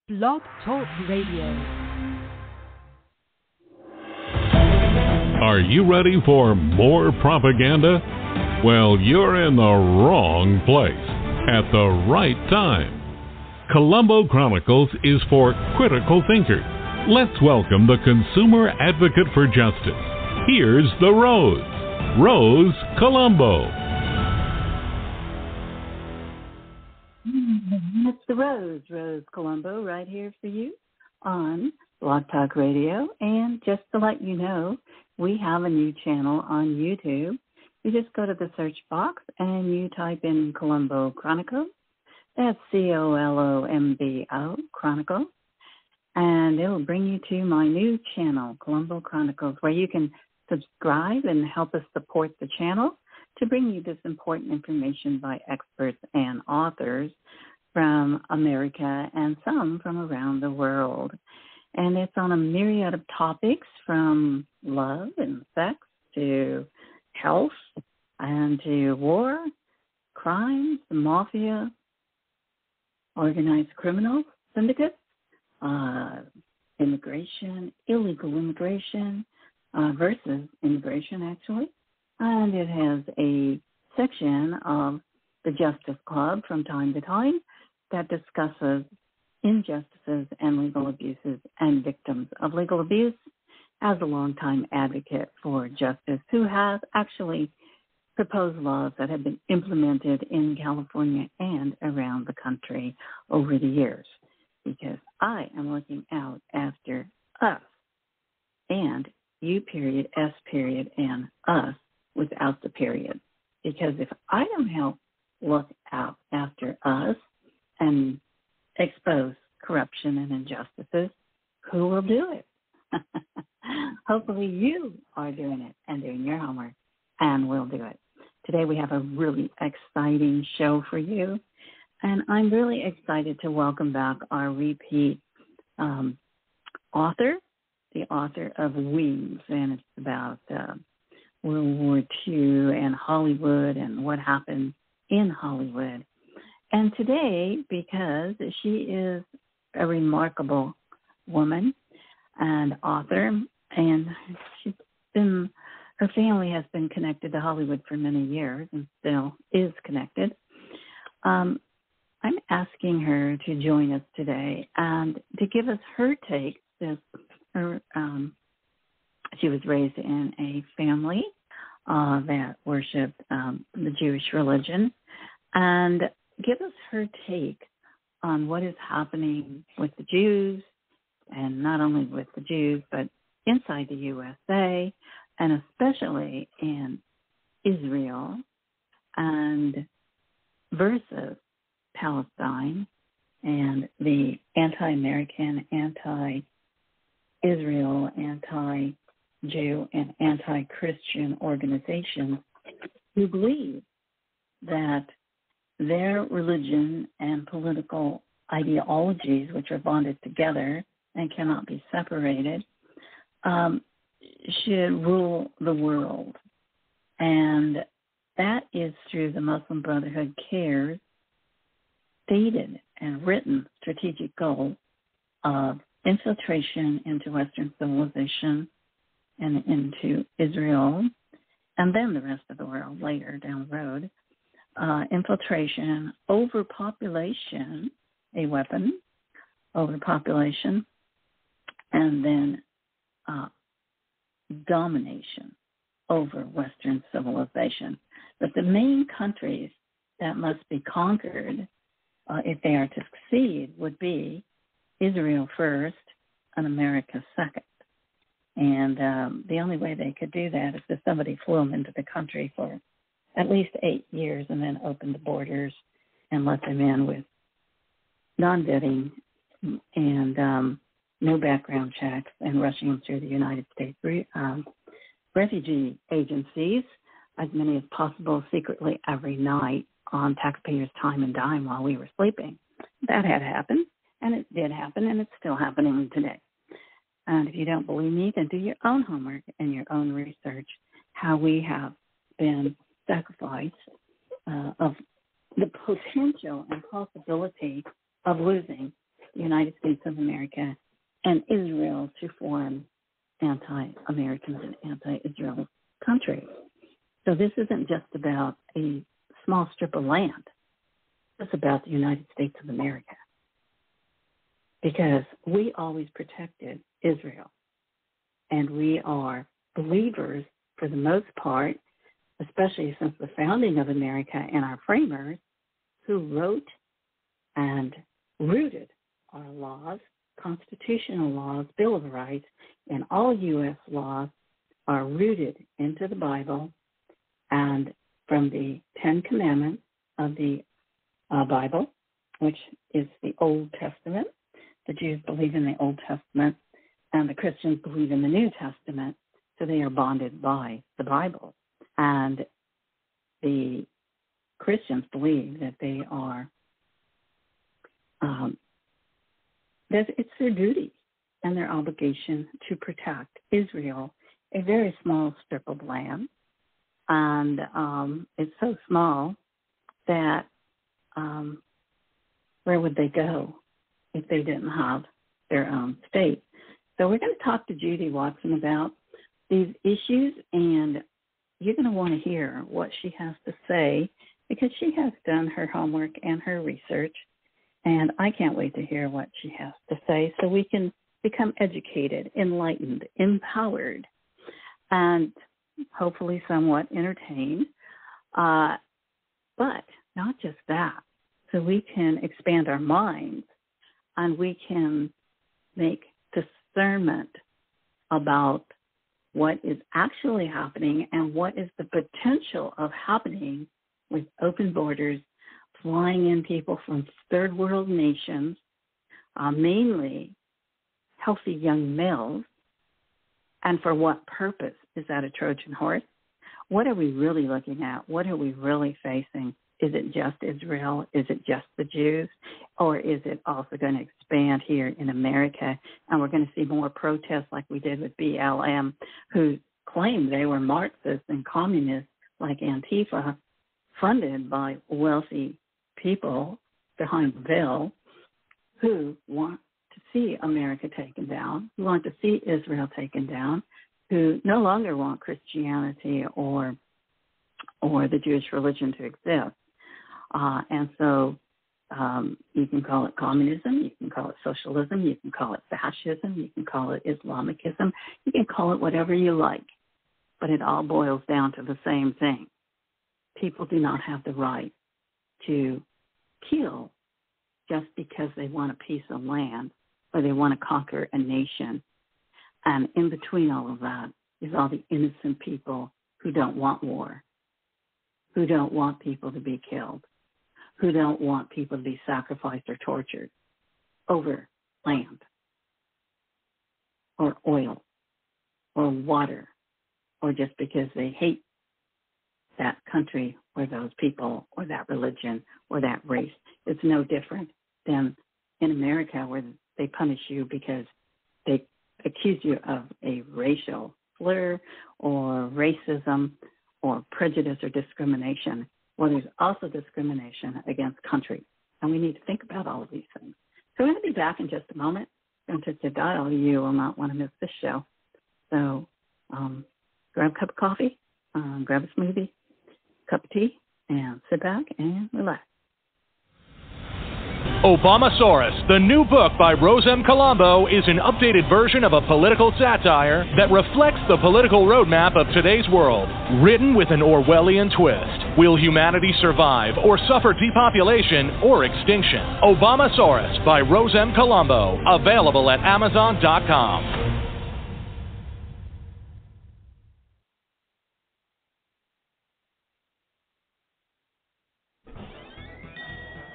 Blog Talk Radio. Are you ready for more propaganda? Well, you're in the wrong place at the right time. Colombo Chronicles is for critical thinkers. Let's welcome the consumer advocate for justice. Here's the Rose Colombo. It's the Rose Colombo, right here for you on Blog Talk Radio. And just to let you know, we have a new channel on YouTube. You just go to the search box and you type in Colombo Chronicles. That's Colombo Chronicles. And it'll bring you to my new channel, Colombo Chronicles, where you can subscribe and help us support the channel to bring you this important information by experts and authors from America and some from around the world. And it's on a myriad of topics from love and sex to health and to war, crime, the mafia, organized criminal syndicates, immigration, illegal immigration versus immigration, actually. And it has a section of the Justice Club from time to time that discusses injustices and legal abuses and victims of legal abuse as a longtime advocate for justice who has actually proposed laws that have been implemented in California and around the country over the years, because I am looking out after us and you period, S period, and us without the period. Because if I don't help look out after us and expose corruption and injustices, who will do it? Hopefully you are doing it and doing your homework and will do it. Today we have a really exciting show for you, and I'm really excited to welcome back our repeat author, the author of Wings, and it's about World War II and Hollywood and what happened in Hollywood. And today, because she is a remarkable woman and author, and her family has been connected to Hollywood for many years and still is connected. I'm asking her to join us today and to give us her take. She was raised in a family that worshipped the Jewish religion, and give us her take on what is happening with the Jews, and not only with the Jews, but inside the USA, and especially in Israel, and versus Palestine, and the anti-American, anti-Israel, anti-Jew, and anti-Christian organizations who believe that their religion and political ideologies, which are bonded together and cannot be separated, should rule the world. And that is through the Muslim Brotherhood CARE's stated and written strategic goal of infiltration into Western civilization and into Israel, and then the rest of the world later down the road. Infiltration, overpopulation, a weapon, overpopulation, and then domination over Western civilization. But the main countries that must be conquered if they are to succeed would be Israel first and America second. And the only way they could do that is if somebody flew them into the country for at least 8 years and then opened the borders and let them in with non-vetting and no background checks and rushing them through the United States refugee agencies, as many as possible, secretly every night on taxpayers' time and dime while we were sleeping. That had happened, and it did happen, and it's still happening today. And if you don't believe me, then do your own homework and your own research, how we have been sacrificed of the potential and possibility of losing the United States of America and Israel to form anti-American and anti-Israel countries. So this isn't just about a small strip of land. It's about the United States of America. Because we always protected Israel. And we are believers, for the most part, especially since the founding of America and our framers, who wrote and rooted our laws, constitutional laws, Bill of Rights, and all U.S. laws are rooted into the Bible and from the Ten Commandments of the Bible, which is the Old Testament. The Jews believe in the Old Testament, and the Christians believe in the New Testament, so they are bonded by the Bible. And the Christians believe that they are, that it's their duty and their obligation to protect Israel, a very small strip of land. And it's so small that where would they go if they didn't have their own state? So we're going to talk to Judy Watson about these issues, and you're going to want to hear what she has to say because she has done her homework and her research, and I can't wait to hear what she has to say so we can become educated, enlightened, empowered, and hopefully somewhat entertained. But not just that, so we can expand our minds and we can make discernment about what is actually happening and what is the potential of happening with open borders, flying in people from third world nations, mainly healthy young males. And for what purpose? Is that a Trojan horse? What are we really looking at? What are we really facing? Is it just Israel? Is it just the Jews? Or is it also going to expand here in America? And we're going to see more protests like we did with BLM, who claimed they were Marxists and communists like Antifa, funded by wealthy people behind the veil who want to see America taken down, who want to see Israel taken down, who no longer want Christianity or the Jewish religion to exist. And so you can call it communism, you can call it socialism, you can call it fascism, you can call it Islamicism, you can call it whatever you like, but it all boils down to the same thing. People do not have the right to kill just because they want a piece of land or they want to conquer a nation. And in between all of that is all the innocent people who don't want war, who don't want people to be killed, who don't want people to be sacrificed or tortured over land or oil or water or just because they hate that country or those people or that religion or that race. It's no different than in America where they punish you because they accuse you of a racial slur or racism or prejudice or discrimination. Well, there's also discrimination against countries, and we need to think about all of these things. So we're going to be back in just a moment. Don't touch the dial. You will not want to miss this show. So grab a cup of coffee, grab a smoothie, cup of tea, and sit back and relax. Obamasaurus, the new book by Rose M. Colombo, is an updated version of a political satire that reflects the political roadmap of today's world. Written with an Orwellian twist. Will humanity survive or suffer depopulation or extinction? Obamasaurus by Rose M. Colombo. Available at Amazon.com.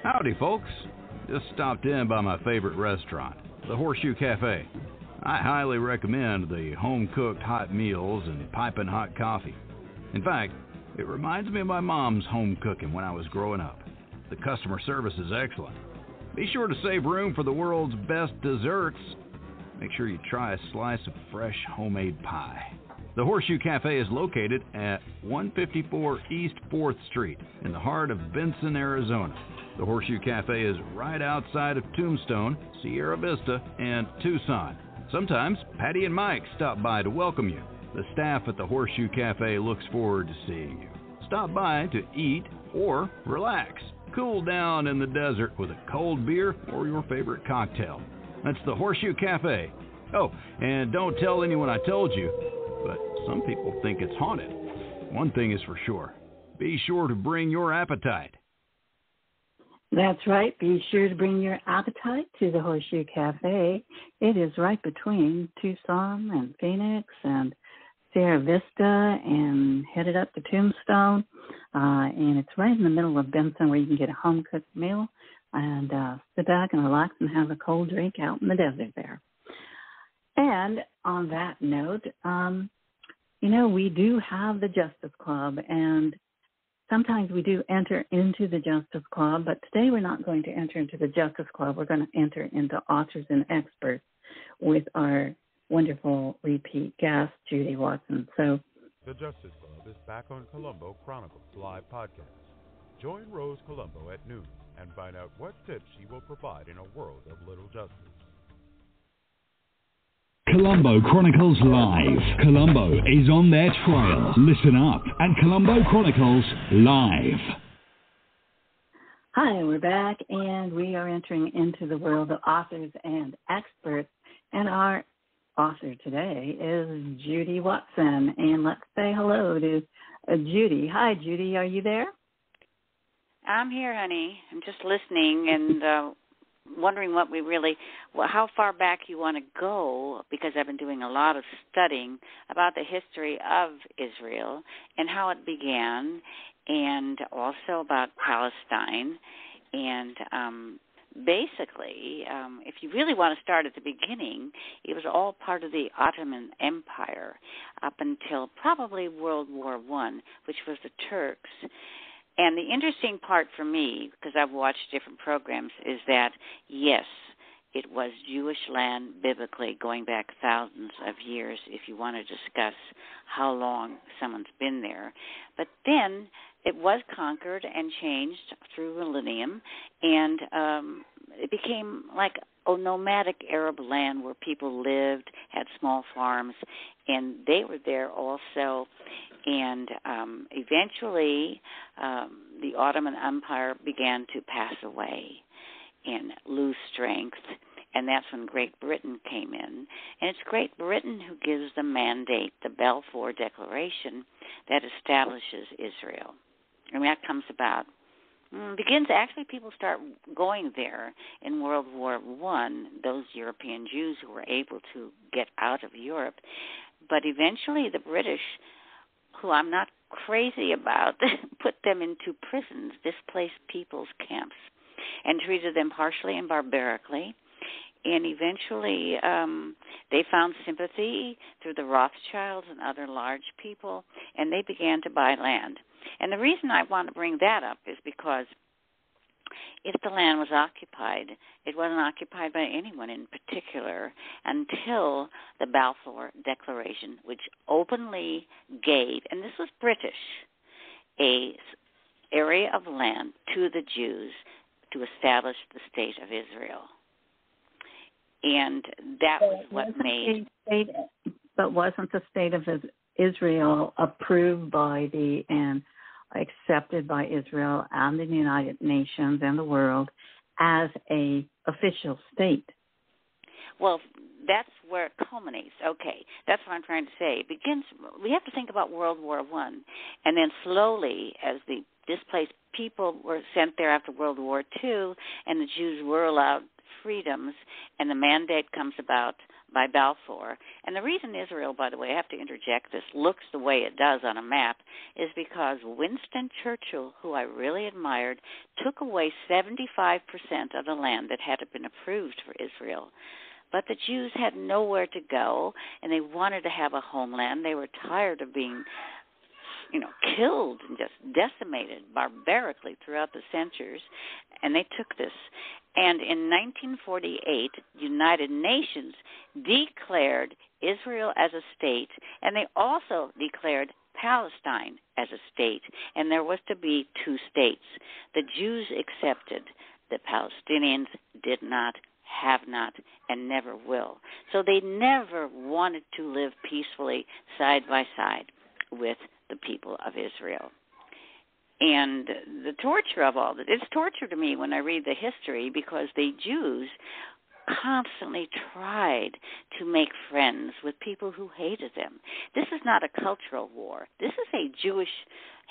Howdy, folks. Just stopped in by my favorite restaurant, the Horseshoe Cafe. I highly recommend the home-cooked hot meals and piping hot coffee. In fact, it reminds me of my mom's home cooking when I was growing up. The customer service is excellent. Be sure to save room for the world's best desserts. Make sure you try a slice of fresh homemade pie. The Horseshoe Cafe is located at 154 East 4th Street in the heart of Benson, Arizona. The Horseshoe Cafe is right outside of Tombstone, Sierra Vista, and Tucson. Sometimes Patty and Mike stop by to welcome you. The staff at the Horseshoe Cafe looks forward to seeing you. Stop by to eat or relax. Cool down in the desert with a cold beer or your favorite cocktail. That's the Horseshoe Cafe. Oh, and don't tell anyone I told you, but some people think it's haunted. One thing is for sure. Be sure to bring your appetite. That's right. Be sure to bring your appetite to the Horseshoe Cafe. It is right between Tucson and Phoenix and Sierra Vista and headed up to Tombstone. And it's right in the middle of Benson where you can get a home-cooked meal and sit back and relax and have a cold drink out in the desert there. And on that note, we do have the Justice Club, and sometimes we do enter into the Justice Club, but today we're not going to enter into the Justice Club. We're going to enter into Authors and Experts with our wonderful repeat guest, Judy Watson. So, the Justice Club is back on Columbo Chronicles Live Podcast. Join Rose Columbo at noon and find out what tips she will provide in a world of little justice. Columbo Chronicles Live. Columbo is on their trail. Listen up at Columbo Chronicles Live. Hi, we're back, and we are entering into the world of authors and experts. And our author today is Judy Watson. And let's say hello to Judy. Hi, Judy. Are you there? I'm here, honey. I'm just listening and wondering how far back you want to go, because I've been doing a lot of studying about the history of Israel and how it began, and also about Palestine. And basically, if you really want to start at the beginning, it was all part of the Ottoman Empire up until probably World War I, which was the Turks. And the interesting part for me, because I've watched different programs, is that, yes, it was Jewish land biblically going back thousands of years if you want to discuss how long someone's been there. But then it was conquered and changed through millennium, and it became like a nomadic Arab land where people lived, had small farms, and they were there also. And eventually the Ottoman Empire began to pass away and lose strength, and that's when Great Britain came in. And it's Great Britain who gives the mandate, the Balfour Declaration, that establishes Israel. And that comes about, people start going there in World War I, those European Jews who were able to get out of Europe. But eventually the British, who I'm not crazy about, put them into prisons, displaced people's camps, and treated them harshly and barbarically. And eventually they found sympathy through the Rothschilds and other large people, and they began to buy land. And the reason I want to bring that up is because if the land was occupied, it wasn't occupied by anyone in particular until the Balfour Declaration, which openly gave, and this was British, a area of land to the Jews to establish the state of Israel. And that was what made... But wasn't the state of Israel approved by and accepted by Israel and the United Nations and the world as a official state? Well, that's where it culminates. Okay, that's what I'm trying to say. We have to think about World War I, and then slowly, as the displaced people were sent there after World War II, and the Jews were allowed freedoms, and the mandate comes about by Balfour. And the reason Israel, by the way, I have to interject this, looks the way it does on a map is because Winston Churchill, who I really admired, took away 75% of the land that had been approved for Israel. But the Jews had nowhere to go, and they wanted to have a homeland. They were tired of being killed and just decimated barbarically throughout the centuries, and they took this. And in 1948, United Nations declared Israel as a state, and they also declared Palestine as a state, and there was to be two states. The Jews accepted. The Palestinians did not, have not, and never will. So they never wanted to live peacefully side by side with the people of Israel. And the torture of all that, it's torture to me when I read the history, because the Jews constantly tried to make friends with people who hated them. This is not a cultural war. This is a Jewish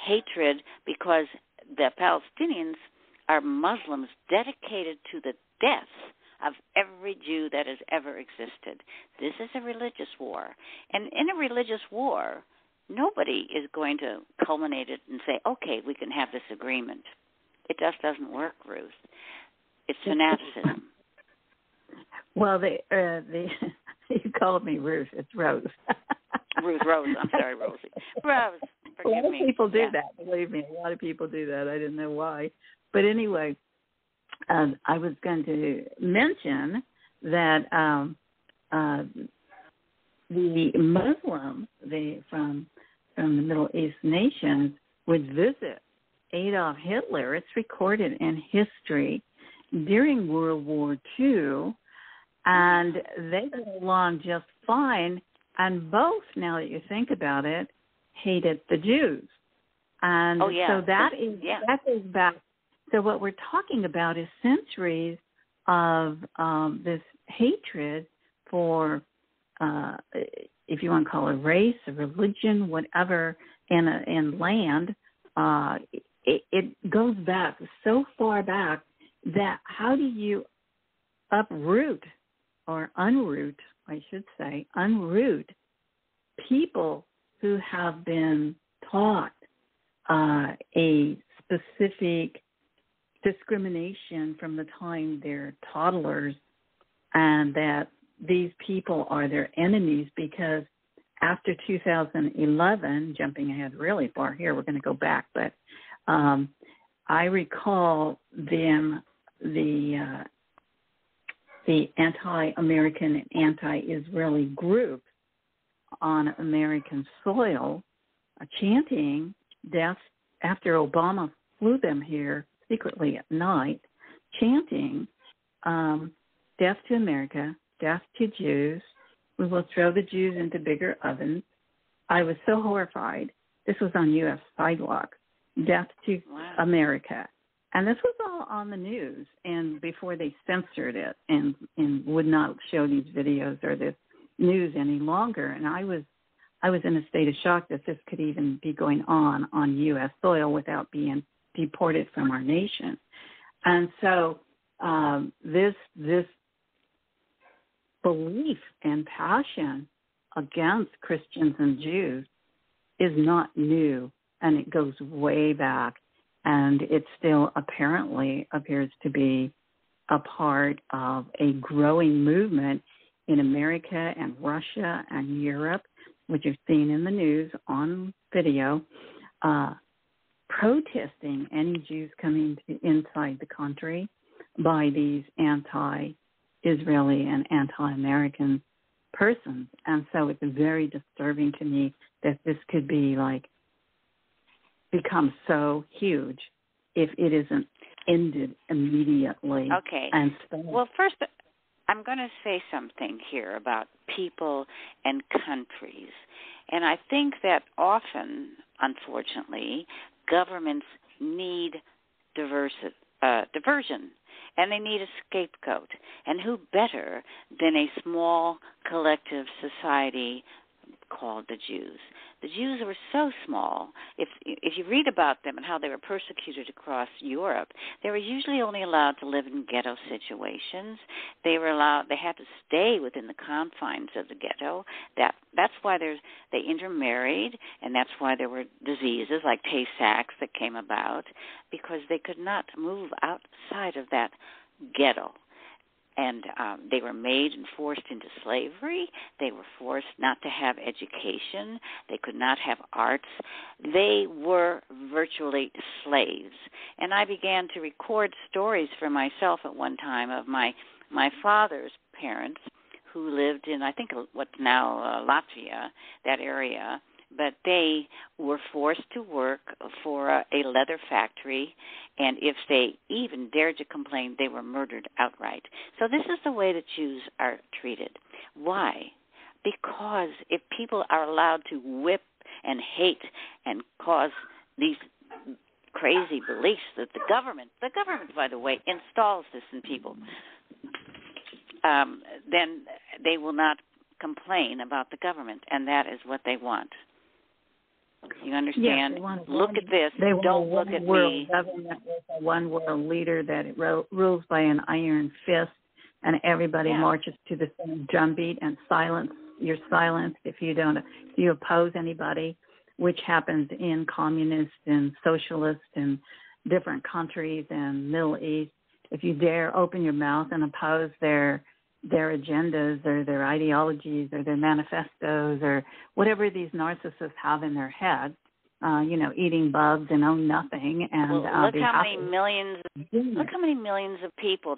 hatred, because the Palestinians are Muslims dedicated to the death of every Jew that has ever existed. This is a religious war. And in a religious war, nobody is going to culminate it and say, okay, we can have this agreement. It just doesn't work, Ruth. It's fanaticism. Well, you called me Ruth. It's Rose. Rose. I'm sorry, Rosie. Rose, forgive me. A lot of people do that. Believe me, a lot of people do that. I didn't know why. But anyway, I was going to mention that the Muslims from the Middle East nations would visit Adolf Hitler. It's recorded in history during World War II, and they got along just fine. And both, now that you think about it, hated the Jews. And so that goes back. So what we're talking about is centuries of this hatred for, if you want to call it race, a religion, whatever, and land. It goes back so far back that how do you uproot or unroot, I should say, unroot people who have been taught a specific discrimination from the time they're toddlers, and that these people are their enemies, because after 2011, jumping ahead really far here, we're going to go back, but I recall the anti-American and anti-Israeli groups on American soil chanting death after Obama flew them here secretly at night, chanting death to America, death to Jews. We will throw the Jews into bigger ovens. I was so horrified. This was on U.S. sidewalks. Death to America. And this was all on the news, and before they censored it and would not show these videos or this news any longer. And I was in a state of shock that this could even be going on U.S. soil without being deported from our nation. And so this belief and passion against Christians and Jews is not new, and it goes way back, and it still apparently appears to be a part of a growing movement in America and Russia and Europe, which you've seen in the news on video, protesting any Jews coming inside the country by these anti-Israeli and anti-American persons. And so it's very disturbing to me that this could be become so huge if it isn't ended immediately. Okay. Well, first, I'm going to say something here about people and countries. And I think that often, unfortunately, governments need diversion, and they need a scapegoat. And who better than a small collective society called the Jews? The Jews were so small. If you read about them and how they were persecuted across Europe, they were usually only allowed to live in ghetto situations. They had to stay within the confines of the ghetto. That's why they intermarried, and that's why there were diseases like Tay-Sachs that came about, because they could not move outside of that ghetto. And they were made and forced into slavery. They were forced not to have education. They could not have arts. They were virtually slaves. And I began to record stories for myself at one time of my father's parents, who lived in, I think, what's now Latvia, that area, but they were forced to work for a leather factory, and if they even dared to complain, they were murdered outright. So this is the way the Jews are treated. Why? Because if people are allowed to whip and hate and cause these crazy beliefs that the government, by the way, installs this in people, then they will not complain about the government, and that is what they want. You understand? Yes, look at this. Don't look at me. Government with a one world leader that rules by an iron fist, and everybody marches to the same drumbeat and silence. You're silenced if you oppose anybody, which happens in communist and socialist and different countries and Middle East. If you dare open your mouth and oppose their agendas or their ideologies or their manifestos or whatever these narcissists have in their head, eating bugs and own nothing. And look how many millions of people.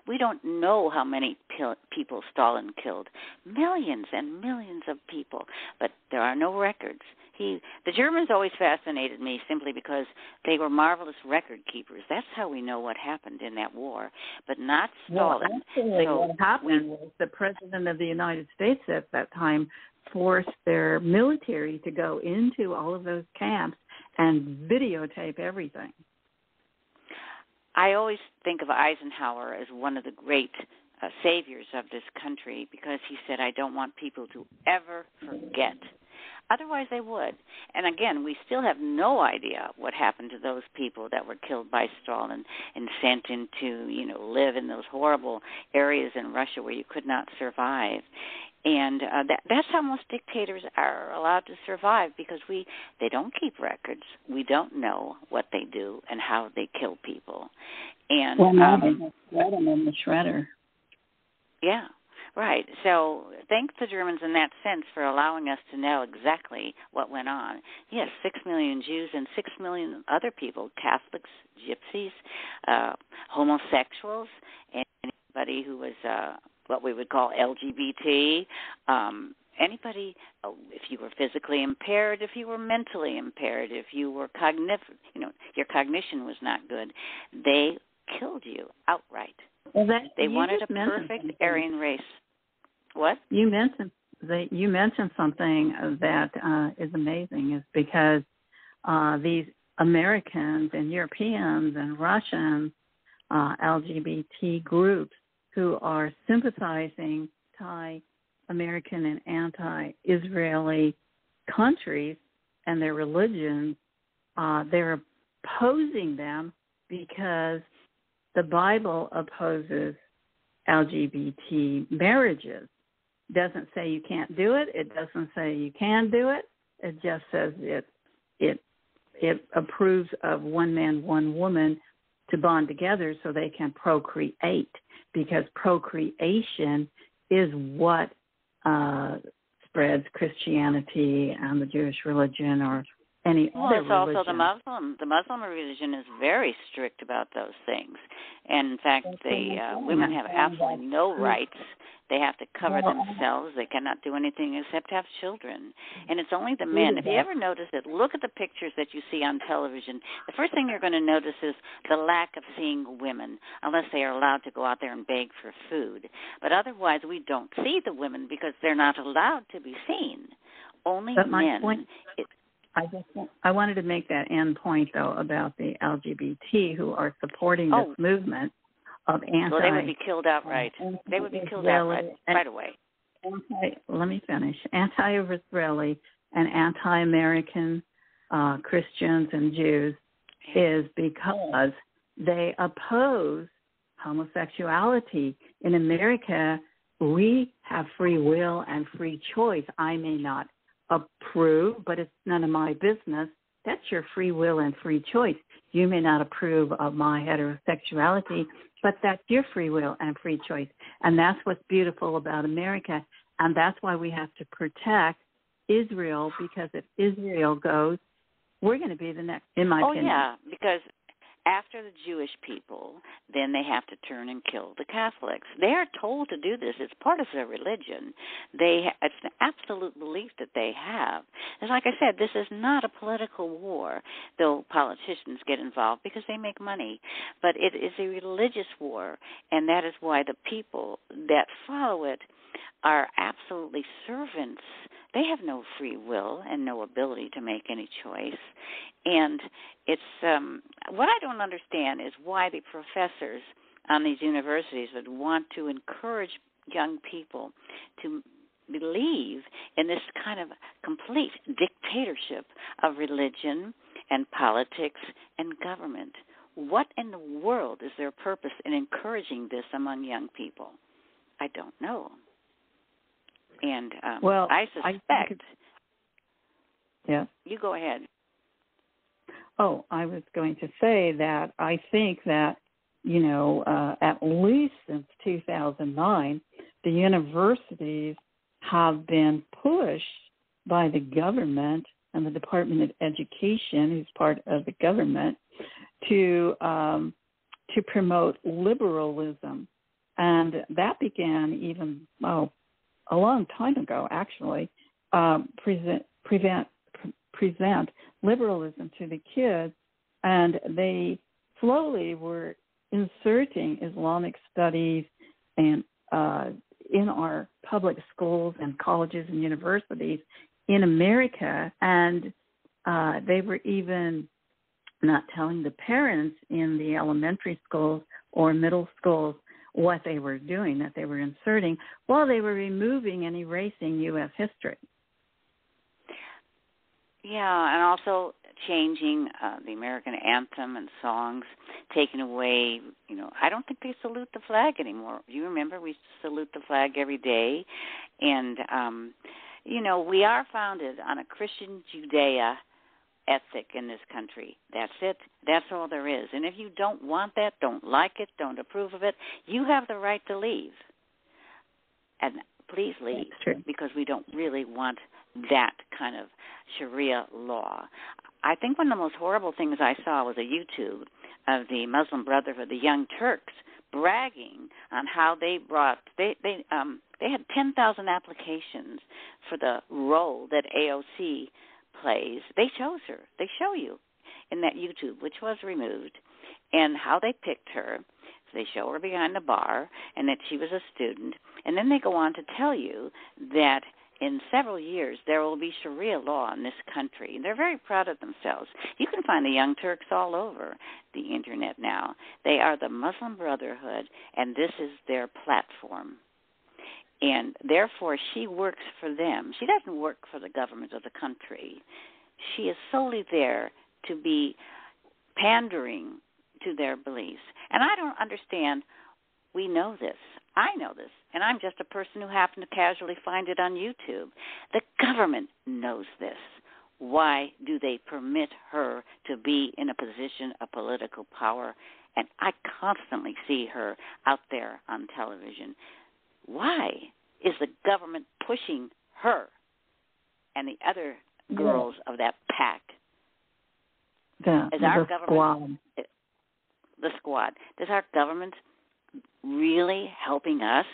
We don't know how many people Stalin killed. Millions and millions of people, but there are no records. The Germans always fascinated me simply because they were marvelous record keepers. That's how we know what happened in that war, but not Stalin. What happened was the President of the United States at that time forced their military to go into all of those camps and videotape everything. I always think of Eisenhower as one of the great saviors of this country because he said, I don't want people to ever forget. Otherwise, they would. And again, we still have no idea what happened to those people that were killed by Stalin and sent into, live in those horrible areas in Russia where you could not survive. And that's how most dictators are allowed to survive because they don't keep records. We don't know what they do and how they kill people. And they just shred them in the shredder. Yeah. Right. So thank the Germans in that sense for allowing us to know exactly what went on. Yes, 6 million Jews and 6 million other people, Catholics, Gypsies, homosexuals, and anybody who was what we would call LGBT, anybody, if you were physically impaired, if you were mentally impaired, if you were your cognition was not good, they killed you outright. Well, they wanted a perfect Aryan race. What? You mentioned something that is amazing, is because these Americans and Europeans and Russians, LGBT groups who are sympathizing anti-American and anti-Israeli countries and their religions, they're opposing them because the Bible opposes LGBT marriages. Doesn't say you can't do it. It doesn't say you can do it. It just says it approves of one man, one woman to bond together so they can procreate, because procreation is what spreads Christianity and the Jewish religion or any other religion. Well, it's also the Muslim. The Muslim religion is very strict about those things. And in fact, women have absolutely no rights. They have to cover themselves. They cannot do anything except have children. And it's only the men. If you ever notice it, look at the pictures that you see on television. The first thing you're going to notice is the lack of seeing women, unless they are allowed to go out there and beg for food. But otherwise, we don't see the women because they're not allowed to be seen. Only men. My point, I wanted to make that end point, though, about the LGBT who are supporting this movement of Well, they would be killed outright. They would be killed outright right away. Let me finish. Anti-Israeli and anti-American Christians and Jews is because they oppose homosexuality. In America, we have free will and free choice. I may not approve, but it's none of my business. That's your free will and free choice. You may not approve of my heterosexuality, but that's your free will and free choice. And that's what's beautiful about America. And that's why we have to protect Israel, because if Israel goes, we're going to be the next, in my opinion. Oh, yeah, because after the Jewish people, then they have to turn and kill the Catholics. They are told to do this. It's part of their religion. It's an absolute belief that they have. And like I said, this is not a political war, though politicians get involved because they make money. But it is a religious war, and that is why the people that follow it are absolutely servants. They have no free will and no ability to make any choice. And it's what I don't understand is why the professors on these universities would want to encourage young people to believe in this kind of complete dictatorship of religion and politics and government. What in the world is their purpose in encouraging this among young people? I don't know. And I suspect. Yeah. You go ahead. Oh, I was going to say that I think that, at least since 2009, the universities have been pushed by the government and the Department of Education, who's part of the government, to promote liberalism. And that began even, a long time ago, actually, present liberalism to the kids, and they slowly were inserting Islamic studies and in our public schools and colleges and universities in America, and they were even not telling the parents in the elementary schools or middle schools what they were doing, that they were inserting, while they were removing and erasing U.S. history. Yeah, and also changing the American anthem and songs, taking away, I don't think they salute the flag anymore. You remember we salute the flag every day. And, we are founded on a Christian Judea ethic in this country. That's it. That's all there is. And if you don't want that, don't like it, don't approve of it, you have the right to leave. And please leave, because we don't really want that kind of Sharia law. I think one of the most horrible things I saw was a YouTube of the Muslim Brotherhood, the Young Turks, bragging on how they had 10,000 applications for the role that AOC plays. They chose her. They show you in that YouTube, which was removed, and how they picked her. They show her behind the bar and that she was a student. And then they go on to tell you that in several years there will be Sharia law in this country. And they're very proud of themselves. You can find the Young Turks all over the Internet now. They are the Muslim Brotherhood, and this is their platform. And therefore she works for them. She doesn't work for the government of the country. She is solely there to be pandering to their beliefs. And I don't understand. We know this. I know this. And I'm just a person who happened to casually find it on YouTube. The government knows this. Why do they permit her to be in a position of political power? And I constantly see her out there on television. Why is the government pushing her and the other girls of that pack? The squad. Is our government really helping us,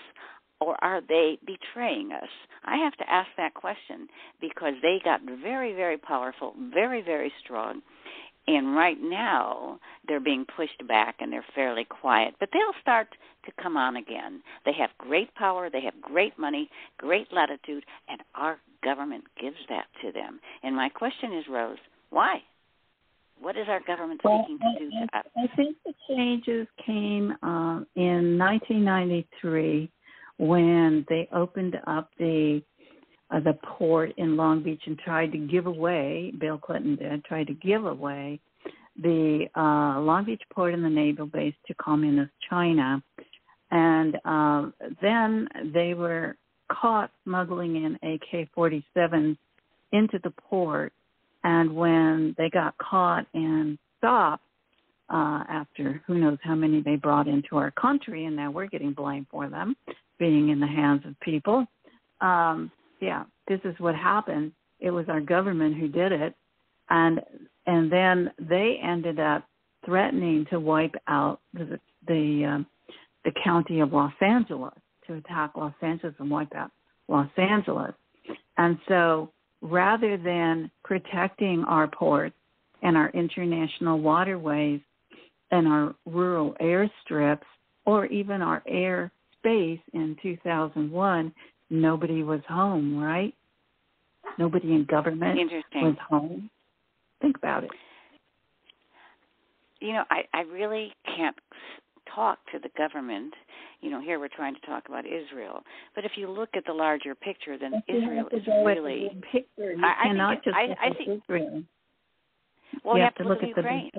or are they betraying us? I have to ask that question, because they got very, very powerful, very, very strong, and right now they're being pushed back and they're fairly quiet, but they'll start to come on again. They have great power, they have great money, great latitude, and our government gives that to them. And my question is, Rose, why? What is our government seeking to do to us? I think the changes came in 1993 when they opened up the port in Long Beach and tried to give away, Bill Clinton did, tried to give away the Long Beach port and the naval base to communist China. And then they were caught smuggling in AK-47s into the port. And when they got caught and stopped, after who knows how many they brought into our country, and now we're getting blamed for them being in the hands of people, this is what happened. It was our government who did it. And then they ended up threatening to wipe out the county of Los Angeles, to attack Los Angeles and wipe out Los Angeles. And so rather than protecting our ports and our international waterways and our rural airstrips or even our air space in 2001, nobody was home, right? Nobody in government was home. Think about it. You know, I really can't talk to the government. You know, here we're trying to talk about Israel. But if you look at the larger picture, then Israel is really... Picture. You cannot just look at Israel. Well, you have to look at Ukraine.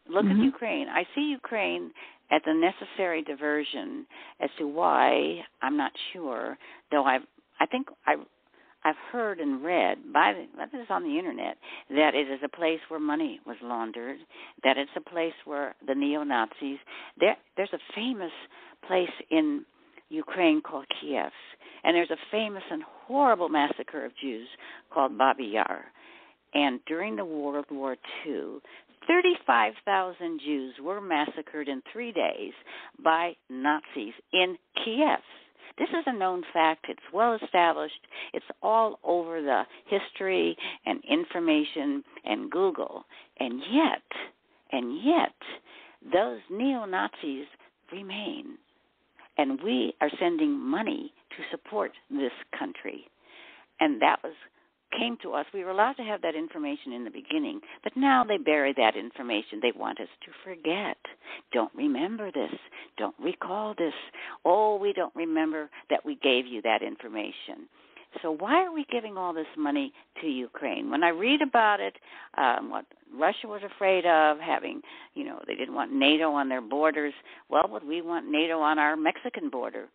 Look at Ukraine. I see Ukraine as a necessary diversion. As to why, I'm not sure, though I think I've heard and read, this is on the internet, that it is a place where money was laundered, that it's a place where the neo-Nazis, there's a famous place in Ukraine called Kiev, and there's a famous and horrible massacre of Jews called Babi Yar. And during the World War II, 35,000 Jews were massacred in 3 days by Nazis in Kiev. This is a known fact. It's well established. It's all over the history and information and Google. And yet, those neo-Nazis remain. And we are sending money to support this country. And that came to us. We were allowed to have that information in the beginning, but now they bury that information. They want us to forget. Don't remember this. Don't recall this. Oh, we don't remember that we gave you that information. So why are we giving all this money to Ukraine? When I read about it, what Russia was afraid of, having, they didn't want NATO on their borders. Well, would we want NATO on our Mexican border?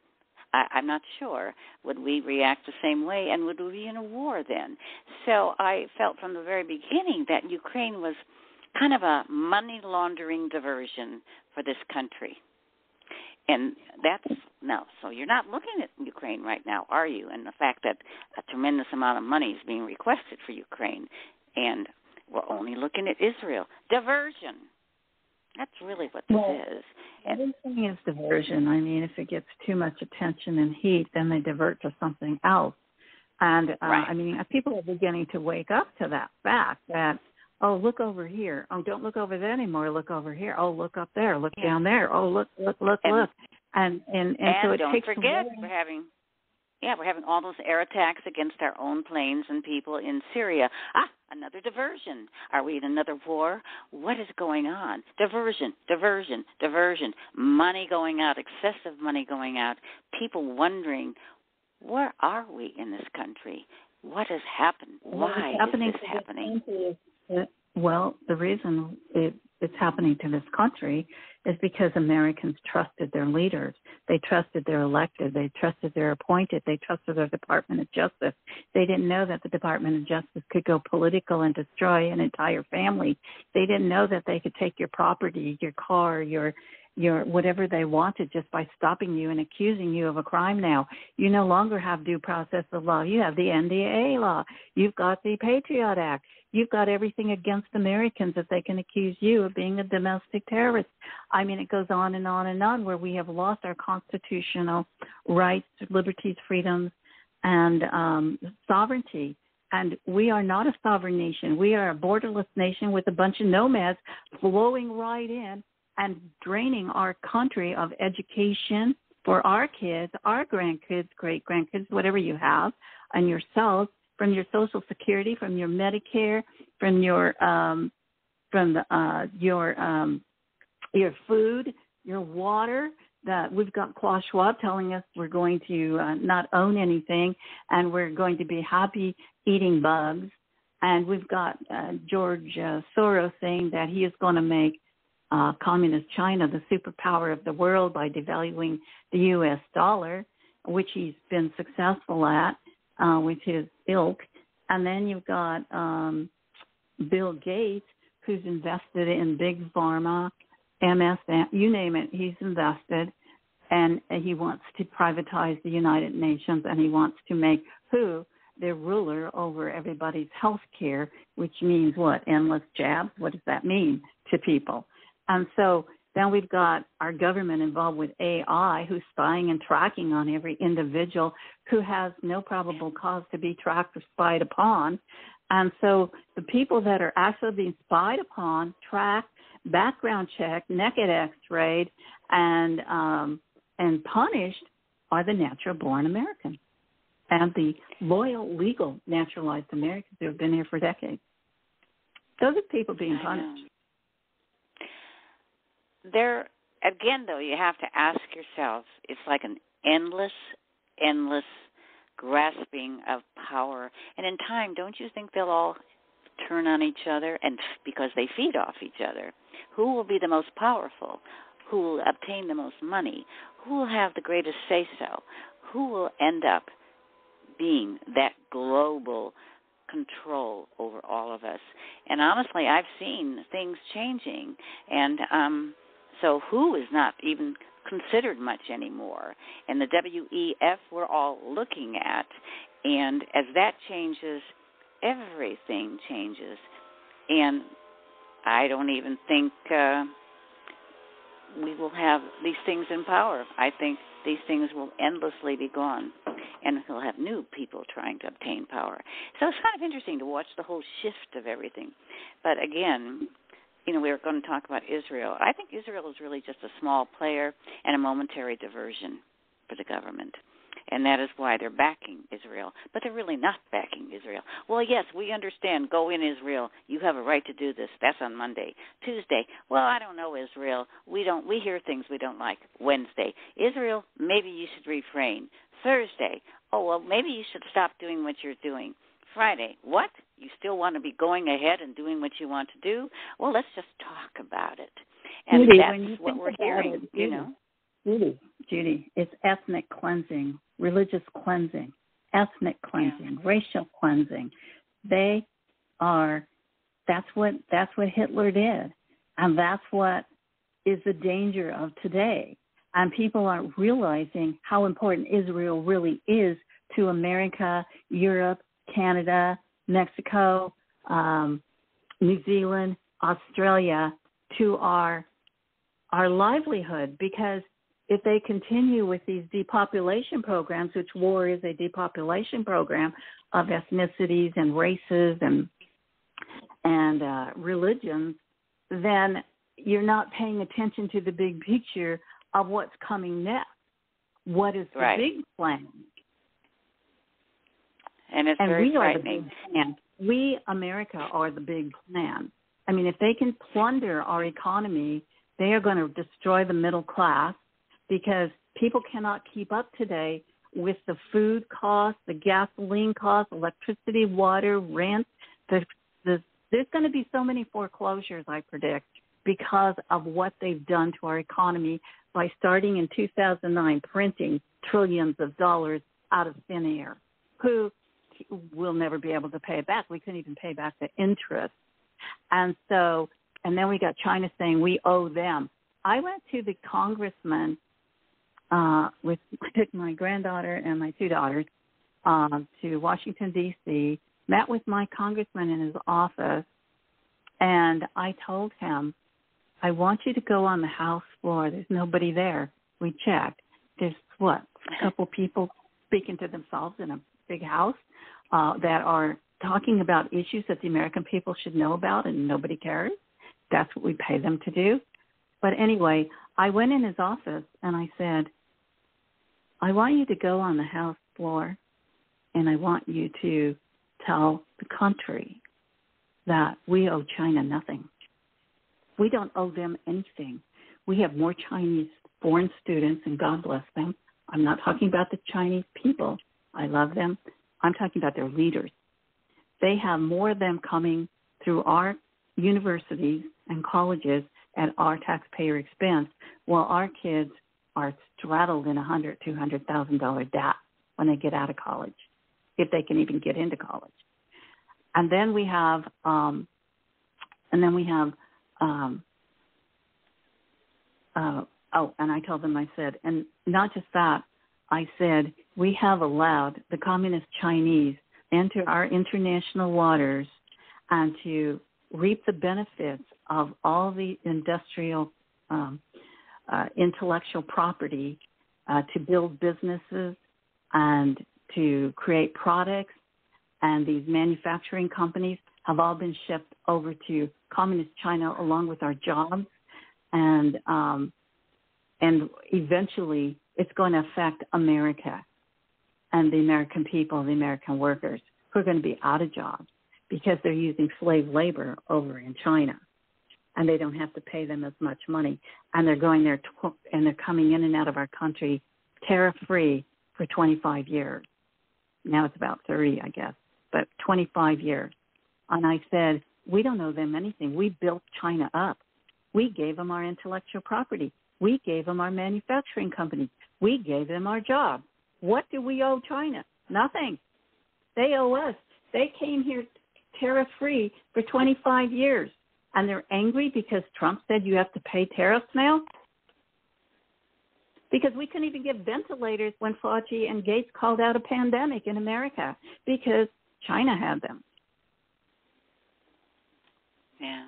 I'm not sure. Would we react the same way, and would we be in a war then? So I felt from the very beginning that Ukraine was kind of a money laundering diversion for this country. And so you're not looking at Ukraine right now, are you? And the fact that a tremendous amount of money is being requested for Ukraine, and we're only looking at Israel. Diversion. That's really what this is. Everything is diversion. I mean, if it gets too much attention and heat, then they divert to something else. And, right. I mean, people are beginning to wake up to that fact that, oh, look over here. Oh, don't look over there anymore. Look over here. Oh, look up there. Look down there. Oh, look. And so it don't takes forget, away. we're having all those air attacks against our own planes and people in Syria. Another diversion. Are we in another war? What is going on? Diversion. Money going out, excessive money going out. People wondering, where are we in this country? What has happened? Why is this happening? Well, the reason it's happening to this country is because Americans trusted their leaders. They trusted their elected. They trusted their appointed. They trusted their Department of Justice. They didn't know that the Department of Justice could go political and destroy an entire family. They didn't know that they could take your property, your car, your whatever they wanted just by stopping you and accusing you of a crime now. You no longer have due process of law. You have the NDAA law. You've got the Patriot Act. You've got everything against Americans that they can accuse you of being a domestic terrorist. I mean, it goes on and on and on, where we have lost our constitutional rights, liberties, freedoms, and sovereignty. And we are not a sovereign nation. We are a borderless nation with a bunch of nomads flowing right in and draining our country of education for our kids, our grandkids, great-grandkids, whatever you have, and yourselves, from your Social Security, from your Medicare, from your food, your water. That we've got Klaus Schwab telling us we're going to not own anything, and we're going to be happy eating bugs. And we've got George Soros saying that he is going to make communist China the superpower of the world by devaluing the U.S. dollar, which he's been successful at with his ilk. And then you've got Bill Gates, who's invested in Big Pharma, MS, you name it, he's invested. And he wants to privatize the United Nations, and he wants to make who the ruler over everybody's health care, which means what? Endless jabs? What does that mean? to people. And so then we've got our government involved with AI, who's spying and tracking on every individual who has no probable cause to be tracked or spied upon. And so the people that are actually being spied upon, tracked, background checked, naked x-rayed, and punished are the natural-born Americans and the loyal, legal, naturalized Americans who have been here for decades. Those are people being punished. There, again, though, you have to ask yourselves, it's like an endless grasping of power. And in time, don't you think they'll all turn on each other? And because they feed off each other. Who will be the most powerful? Who will obtain the most money? Who will have the greatest say-so? Who will end up being that global control over all of us? And honestly, I've seen things changing, and so who is not even considered much anymore. And the WEF we're all looking at, and as that changes, everything changes. And I don't even think we will have these things in power. I think these things will endlessly be gone, and we'll have new people trying to obtain power. So it's kind of interesting to watch the whole shift of everything. But again, we were going to talk about Israel. I think Israel is really just a small player and a momentary diversion for the government. And that is why they're backing Israel. But they're really not backing Israel. Well, yes, we understand. Go in, Israel. You have a right to do this. That's on Monday. Tuesday, well, I don't know, Israel. We hear things we don't like. Wednesday, Israel, maybe you should refrain. Thursday, oh, well, maybe you should stop doing what you're doing. Friday, what? You still want to be going ahead and doing what you want to do? Well, let's just talk about it. And Judy, that's what we're hearing, Judy, it's ethnic cleansing, religious cleansing, ethnic cleansing, racial cleansing. That's what Hitler did. And that's what is the danger of today. And people aren't realizing how important Israel really is to America, Europe, Canada, Mexico, New Zealand, Australia, to our livelihood. Because if they continue with these depopulation programs, which war is a depopulation program of ethnicities and races and religions, then you're not paying attention to the big picture of what's coming next. What is the big plan? And it's very frightening. We, America, are the big plan. I mean, if they can plunder our economy, they are going to destroy the middle class, because people cannot keep up today with the food costs, the gasoline costs, electricity, water, rent. There's going to be so many foreclosures, I predict, because of what they've done to our economy by starting in 2009 printing trillions of dollars out of thin air. Who will never be able to pay it back. We couldn't even pay back the interest. And then we got China saying we owe them. I went to the congressman with my granddaughter and my two daughters to Washington, D.C., met with my congressman in his office, and I told him, I want you to go on the House floor. There's nobody there. We checked. There's, a couple people speaking to themselves in a big house that are talking about issues that the American people should know about, and nobody cares. That's what we pay them to do. But anyway, I went in his office and I said, I want you to go on the House floor, and I want you to tell the country that we owe China nothing. We don't owe them anything. We have more Chinese foreign students, and God bless them. I'm not talking about the Chinese people. I love them. I'm talking about their leaders. They have more of them coming through our universities and colleges at our taxpayer expense, while our kids are straddled in $100,000, $200,000 debt when they get out of college, if they can even get into college. And then we have, and I told them, I said, and not just that, I said, we have allowed the communist Chinese into our international waters and to reap the benefits of all the industrial intellectual property to build businesses and to create products. And these manufacturing companies have all been shipped over to communist China along with our jobs. And eventually it's going to affect America and the American people, the American workers, who are going to be out of jobs because they're using slave labor over in China. And they don't have to pay them as much money. And they're going there and they're coming in and out of our country tariff-free for 25 years. Now it's about 30, I guess, but 25 years. And I said, we don't owe them anything. We built China up. We gave them our intellectual property. We gave them our manufacturing companies. We gave them our jobs. What do we owe China? Nothing. They owe us. They came here tariff-free for 25 years. And they're angry because Trump said you have to pay tariffs now? Because we couldn't even get ventilators when Fauci and Gates called out a pandemic in America because China had them. Yeah.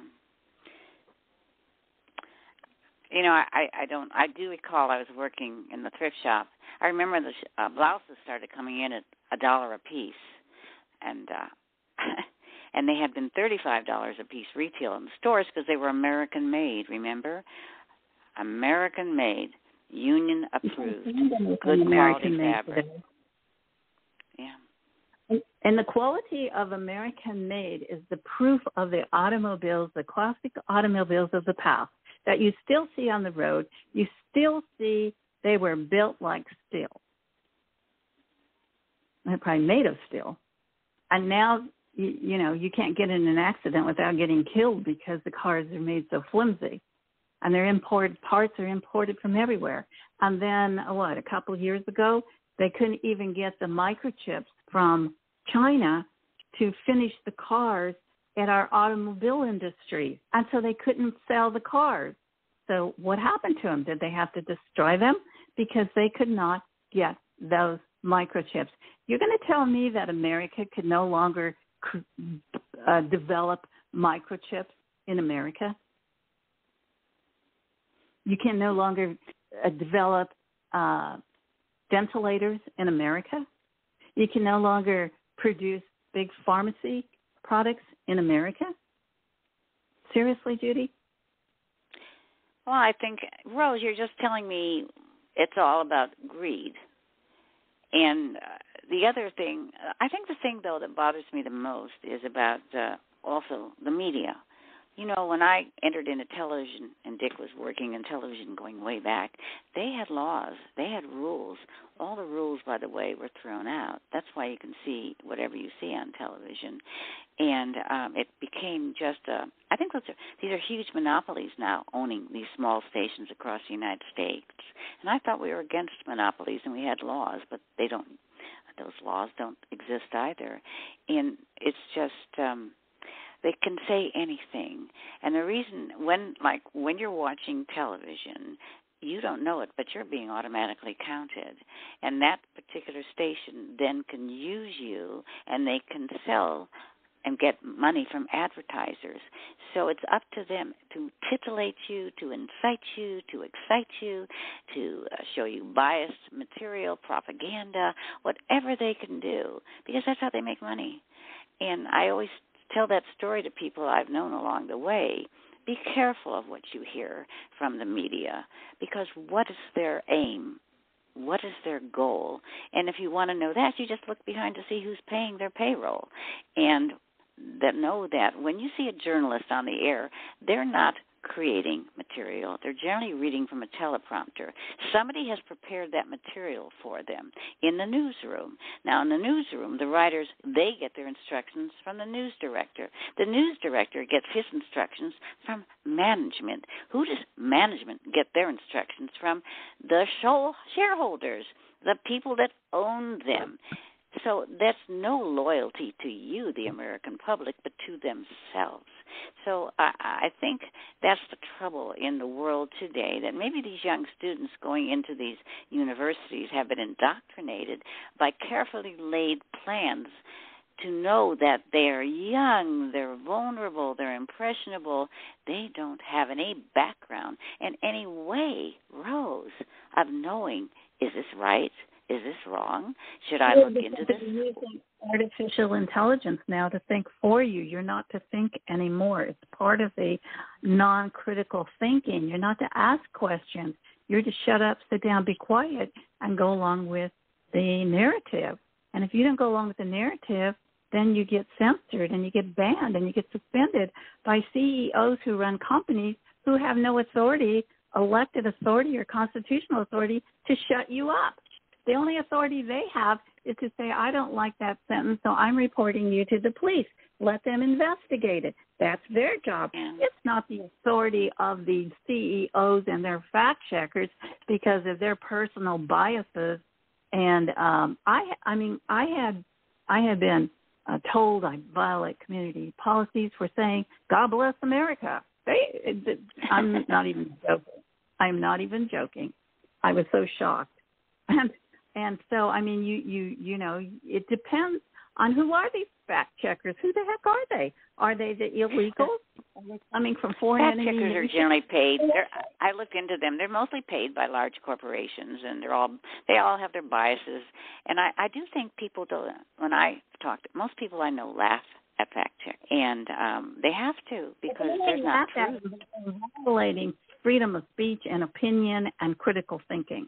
You know, I do recall I was working in the thrift shop. I remember the blouses started coming in at $1 a piece, and and they had been $35 a piece retail in the stores because they were American made. Remember, American made, union approved, good quality fabric. Yeah. And the quality of American made is the proof of the automobiles, the classic automobiles of the past that you still see on the road. You still see they were built like steel. They're probably made of steel. And now, you know, you can't get in an accident without getting killed because the cars are made so flimsy. And they're imported, parts are imported from everywhere. And then, a couple of years ago, they couldn't even get the microchips from China to finish the cars at our automobile industry. And so they couldn't sell the cars. So what happened to them? Did they have to destroy them? Because they could not get those microchips. You're going to tell me that America could no longer develop microchips in America? You can no longer develop ventilators in America? You can no longer produce big pharmacy products in America? Seriously, Judy? Well, I think, Rose, you're just telling me it's all about greed. And the other thing, I think the thing, though, that bothers me the most is about also the media. You know, when I entered into television, and Dick was working in television going way back, they had laws. They had rules. All the rules, by the way, were thrown out. That's why you can see whatever you see on television. And it became just I think these are huge monopolies now owning these small stations across the United States. And I thought we were against monopolies and we had laws, but those laws don't exist either. And it's just they can say anything. And the reason when you're watching television, you don't know it, but you're being automatically counted. And that particular station then can use you, and they can sell and get money from advertisers. So it's up to them to titillate you, to incite you, to excite you, to show you biased material, propaganda, whatever they can do, because that's how they make money. And I always tell that story to people I've known along the way. Be careful of what you hear from the media, because what is their aim? What is their goal? And if you want to know that, you just look behind to see who's paying their payroll. And that know that when you see a journalist on the air, they're not creating material. They're generally reading from a teleprompter. Somebody has prepared that material for them in the newsroom. Now, in the newsroom, the writers, they get their instructions from the news director. The news director gets his instructions from management. Who does management get their instructions from? The shareholders, the people that own them. So that's no loyalty to you, the American public, but to themselves. So I think that's the trouble in the world today, that maybe these young students going into these universities have been indoctrinated by carefully laid plans to know that they're young, they're vulnerable, they're impressionable. They don't have any background and any way, Rose, of knowing, is this right? Is this wrong? Should I look into this? You're using artificial intelligence now to think for you. You're not to think anymore. It's part of the non-critical thinking. You're not to ask questions. You're to shut up, sit down, be quiet, and go along with the narrative. And if you don't go along with the narrative, then you get censored and you get banned and you get suspended by CEOs who run companies who have no authority, elected authority or constitutional authority, to shut you up. The only authority they have is to say, I don't like that sentence, so I'm reporting you to the police. Let them investigate it. That's their job. It's not the authority of the CEOs and their fact checkers because of their personal biases. And I had been told I violate community policies for saying, God bless America. I'm not even joking. I'm not even joking. I was so shocked. And so, I mean, you know, it depends on who are these fact checkers. Who the heck are they? Are they the illegals? Are they coming from foreign fact checkers are generally paid. I looked into them. They're mostly paid by large corporations, and they all have their biases. And I do think people do. When I talk, most people I know laugh at fact check, and they have to because there's not truth. Violating freedom of speech and opinion and critical thinking.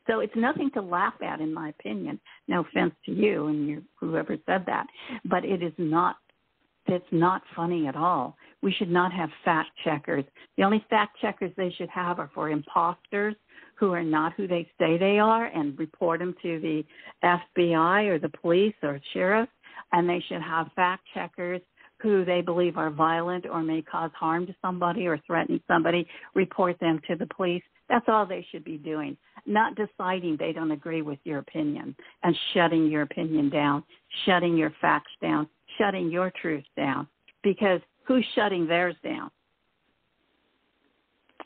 So it's nothing to laugh at, in my opinion. No offense to you and whoever said that, but it's not funny at all. We should not have fact checkers. The only fact checkers they should have are for imposters who are not who they say they are and report them to the FBI or the police or sheriff. And they should have fact checkers who they believe are violent or may cause harm to somebody or threaten somebody, report them to the police. That's all they should be doing, not deciding they don't agree with your opinion and shutting your opinion down, shutting your facts down, shutting your truth down, because who's shutting theirs down?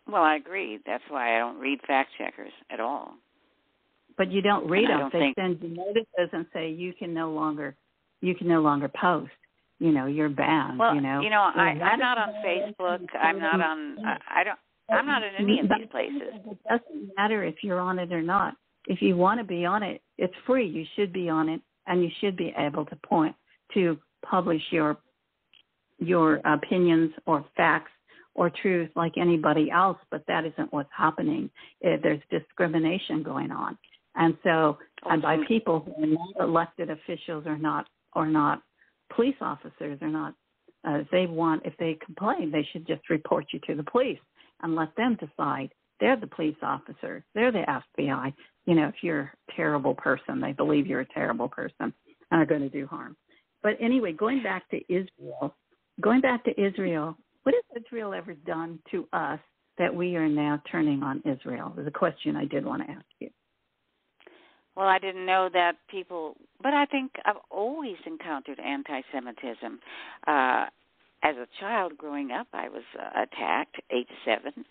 Well, I agree. That's why I don't read fact checkers at all. But you don't read them. They send you notices and say you can no longer post. You know, you're banned. Well, I'm not on Facebook. I'm not on. I'm not in any of these places. It doesn't matter if you're on it or not. If you want to be on it, it's free. You should be on it, and you should be able to publish your opinions or facts or truth like anybody else. But that isn't what's happening. There's discrimination going on, and so and by people who are not elected officials or not police officers or not. If they complain, they should just report you to the police and let them decide. They're the police officer. They're the FBI. You know, if you're a terrible person, they believe you're a terrible person and are going to do harm. But anyway, going back to Israel, what has Israel ever done to us that we are now turning on Israel? Is a question I did want to ask you. Well, I didn't know that people, but I think I've always encountered anti-Semitism. As a child growing up, I was attacked, 8 to 7,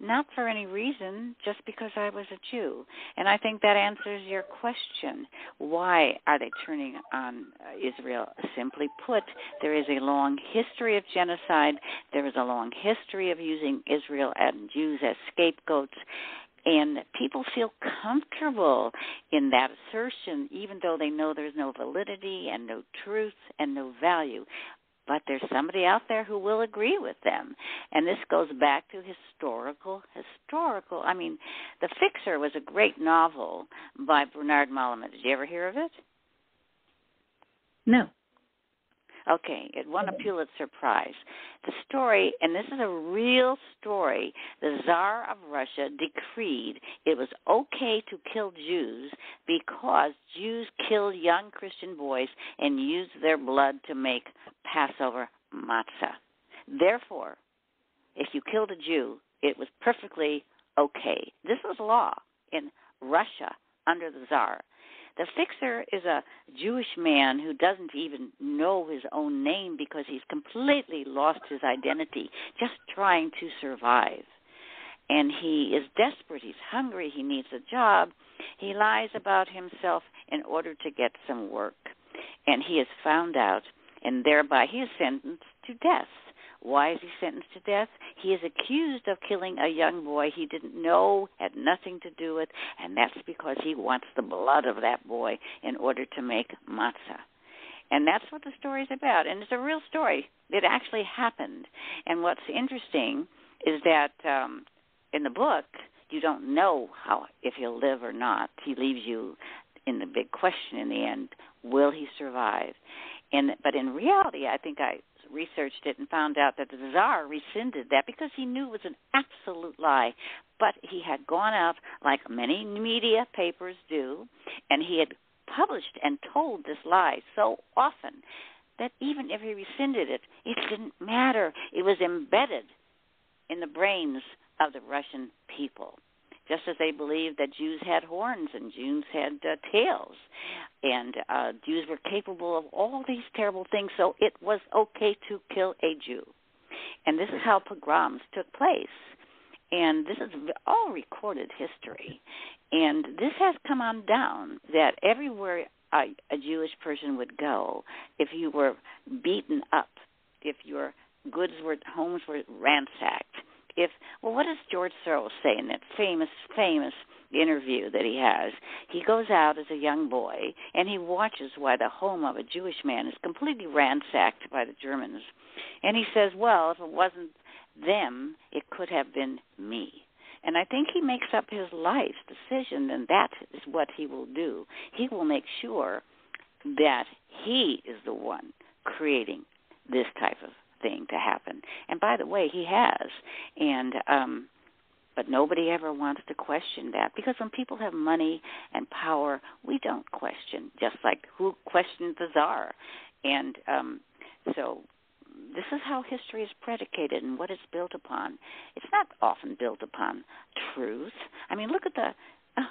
not for any reason, just because I was a Jew. And I think that answers your question. Why are they turning on Israel? Simply put, there is a long history of genocide. There is a long history of using Israel and Jews as scapegoats. And people feel comfortable in that assertion, even though they know there's no validity and no truth and no value. But there's somebody out there who will agree with them. And this goes back to historical. I mean, The Fixer was a great novel by Bernard Malamud. Did you ever hear of it? No. Okay, it won a Pulitzer Prize. The story, and this is a real story, the Tsar of Russia decreed it was okay to kill Jews because Jews killed young Christian boys and used their blood to make Passover matzah. Therefore, if you killed a Jew, it was perfectly okay. This was law in Russia under the Tsar. The Fixer is a Jewish man who doesn't even know his own name because he's completely lost his identity, just trying to survive. And he is desperate. He's hungry. He needs a job. He lies about himself in order to get some work. and he is found out, and thereby he is sentenced to death. Why is he sentenced to death? He is accused of killing a young boy he didn't know, had nothing to do with, and that's because he wants the blood of that boy in order to make matzah. And that's what the story is about. And it's a real story. It actually happened. And what's interesting is that in the book, you don't know if he'll live or not. He leaves you in the big question in the end, will he survive? But in reality, I think I researched it and found out that the Tsar rescinded that because he knew it was an absolute lie. But he had gone out, like many media papers do, and he had published and told this lie so often that even if he rescinded it, it didn't matter. It was embedded in the brains of the Russian people, just as they believed that Jews had horns and Jews had tails, and Jews were capable of all these terrible things, so it was okay to kill a Jew. And this is how pogroms took place. And this is all recorded history. And this has come on down that everywhere a Jewish person would go, if you were beaten up, if your homes were ransacked, what does George Soros say in that famous interview that he has? He goes out as a young boy and he watches why the home of a Jewish man is completely ransacked by the Germans. And he says, well, if it wasn't them, it could have been me. And I think he makes up his life's decision, and that is what he will do. He will make sure that he is the one creating this type of thing to happen. And by the way, he has. And but nobody ever wants to question that, because when people have money and power, we don't question, just like who questioned the Tsar. And so this is how history is predicated and what it's built upon. It's not often built upon truth. I mean, look at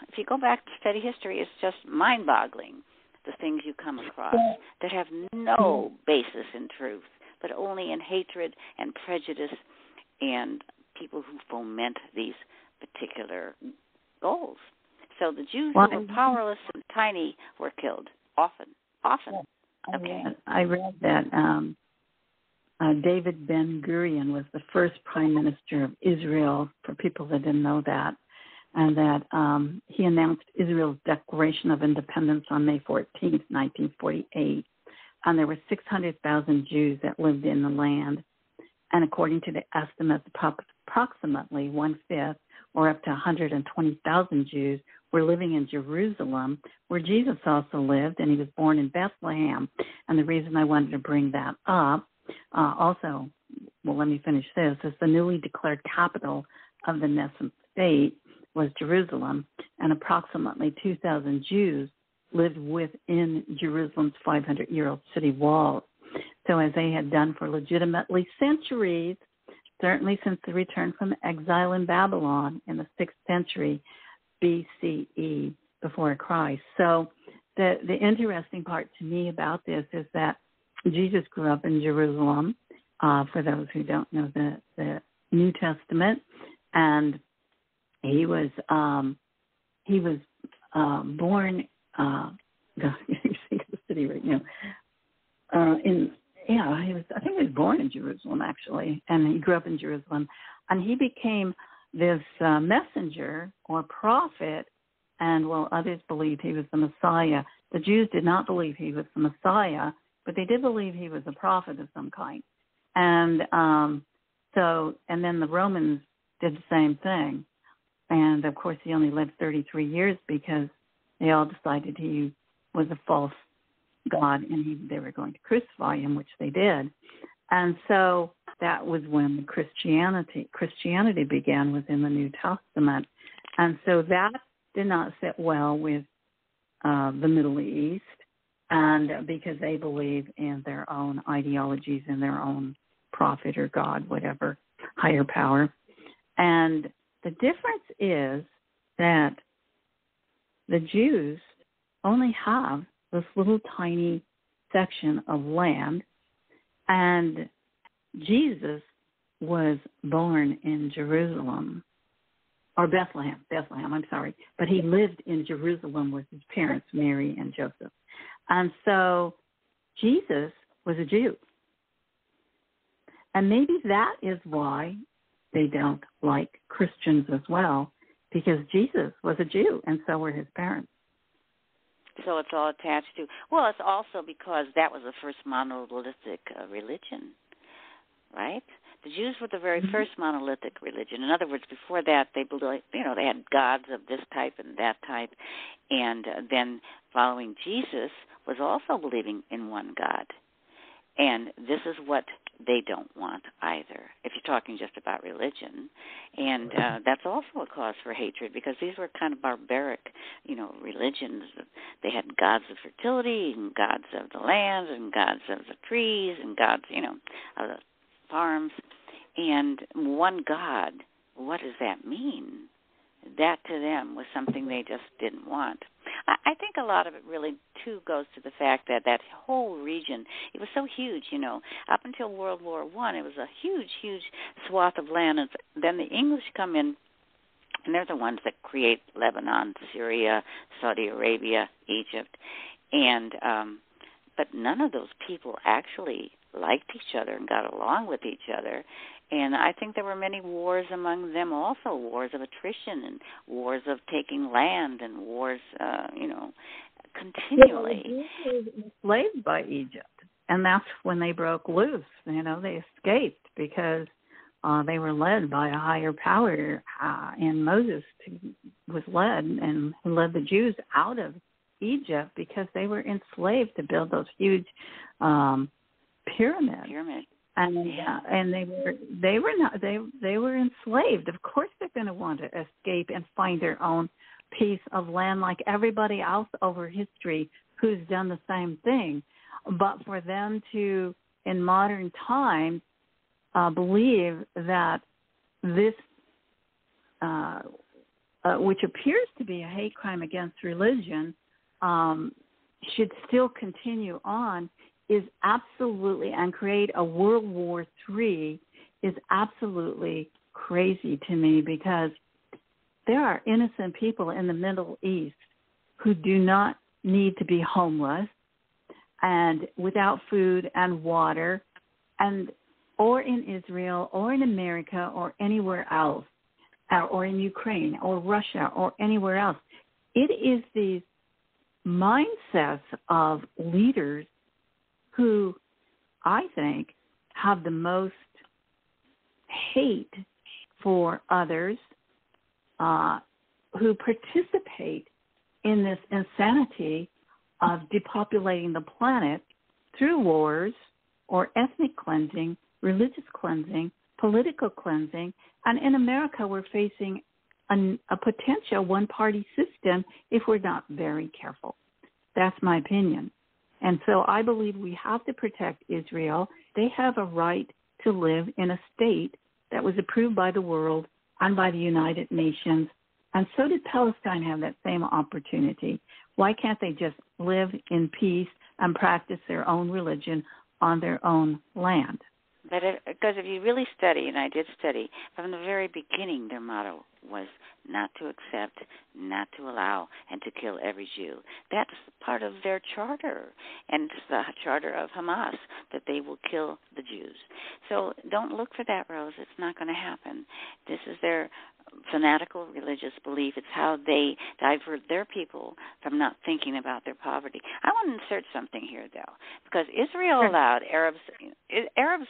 if you go back to study history, it's just mind-boggling, the things you come across that have no basis in truth, but only in hatred and prejudice and people who foment these particular goals. So the Jews who were powerless and tiny were killed often. Okay. I read that David Ben-Gurion was the first prime minister of Israel, for people that didn't know that, and that he announced Israel's Declaration of Independence on May 14th, 1948, and there were 600,000 Jews that lived in the land, and according to the estimates, approximately one-fifth, or up to 120,000 Jews, were living in Jerusalem, where Jesus also lived, and he was born in Bethlehem. And the reason I wanted to bring that up, let me finish this, is the newly declared capital of the nascent state was Jerusalem, and approximately 2,000 Jews lived within Jerusalem's 500-year-old city walls. So as they had done for legitimately centuries, certainly since the return from exile in Babylon in the 6th century BCE, before Christ. So the interesting part to me about this is that Jesus grew up in Jerusalem, for those who don't know the New Testament, and he was born. You think of the city right now. I think he was born in Jerusalem actually, and he grew up in Jerusalem, and he became this messenger or prophet, and others believed he was the Messiah. The Jews did not believe he was the Messiah, but they did believe he was a prophet of some kind. And and then the Romans did the same thing. And, of course, he only lived 33 years because they all decided he was a false god and they were going to crucify him, which they did. And so that was when Christianity began within the New Testament. And so that did not sit well with the Middle East, and because they believe in their own ideologies and their own prophet or God, whatever, higher power. And the difference is that the Jews only have this little tiny section of land, and Jesus was born in Jerusalem, or Bethlehem, but he lived in Jerusalem with his parents, Mary and Joseph. And so Jesus was a Jew. And maybe that is why they don't like Christians as well, because Jesus was a Jew, and so were his parents. So it's all attached to, well, it's also because that was the first monolithic religion, right? The Jews were the very first monolithic religion. In other words, before that, they believed, they had gods of this type and that type, and then following Jesus was also believing in one God. And this is what they don't want either, if you're talking just about religion. And that's also a cause for hatred, because these were kind of barbaric, religions. They had gods of fertility and gods of the land and gods of the trees and gods, of the farms. And one God, what does that mean? That to them was something they just didn't want. I think a lot of it really, too, goes to the fact that that whole region, it was so huge, Up until World War I, it was a huge, huge swath of land. And then the English come in, and they're the ones that create Lebanon, Syria, Saudi Arabia, Egypt. And but none of those people actually liked each other and got along with each other. And I think there were many wars among them also, wars of attrition and wars of taking land and wars, continually. They were enslaved by Egypt, and that's when they broke loose. They escaped because they were led by a higher power, and Moses was led and led the Jews out of Egypt because they were enslaved to build those huge pyramids. And they were enslaved. Of course, they're going to want to escape and find their own piece of land, like everybody else over history who's done the same thing. But for them to, in modern times, believe that this, which appears to be a hate crime against religion, should still continue on, is absolutely, and create a World War III, is absolutely crazy to me, because there are innocent people in the Middle East who do not need to be homeless and without food and water, or in Israel or in America or anywhere else, or in Ukraine or Russia or anywhere else. It is these mindsets of leaders who I think have the most hate for others, who participate in this insanity of depopulating the planet through wars or ethnic cleansing, religious cleansing, political cleansing. And in America, we're facing a potential one-party system if we're not very careful. That's my opinion. And so I believe we have to protect Israel. They have a right to live in a state that was approved by the world and by the United Nations. And so did Palestine have that same opportunity. Why can't they just live in peace and practice their own religion on their own land? Because if you really study, and I did study, from the very beginning their motto was not to accept, not to allow, and to kill every Jew. That's part of their charter, and it's the charter of Hamas, that they will kill the Jews. So don't look for that, Rose. It's not going to happen. This is their fanatical religious belief. It's how they divert their people from not thinking about their poverty. I want to insert something here, though, because Israel allowed Arabs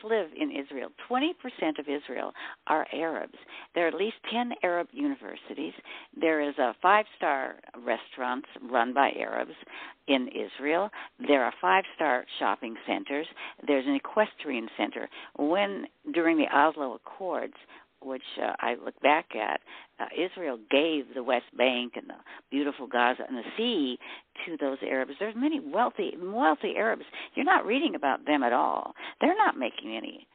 live in Israel. 20% of Israel are Arabs. There are at least 10 Arab universities. There is a 5-star restaurant run by Arabs in Israel. There are 5-star shopping centers. There's an equestrian center. During the Oslo Accords, which I look back at, Israel gave the West Bank and the beautiful Gaza and the sea to those Arabs. There's many wealthy Arabs. You're not reading about them at all. They're not making any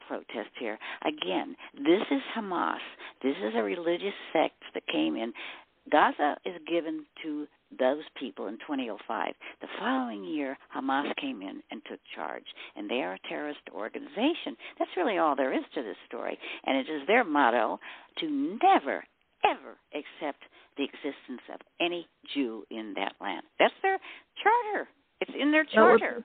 protest here. Again, this is Hamas. This is a religious sect that came in. Gaza is given to those people in 2005. The following year, Hamas came in and took charge, and they are a terrorist organization. That's really all there is to this story, and it is their motto to never, ever accept the existence of any Jew in that land. That's their charter. It's in their charter.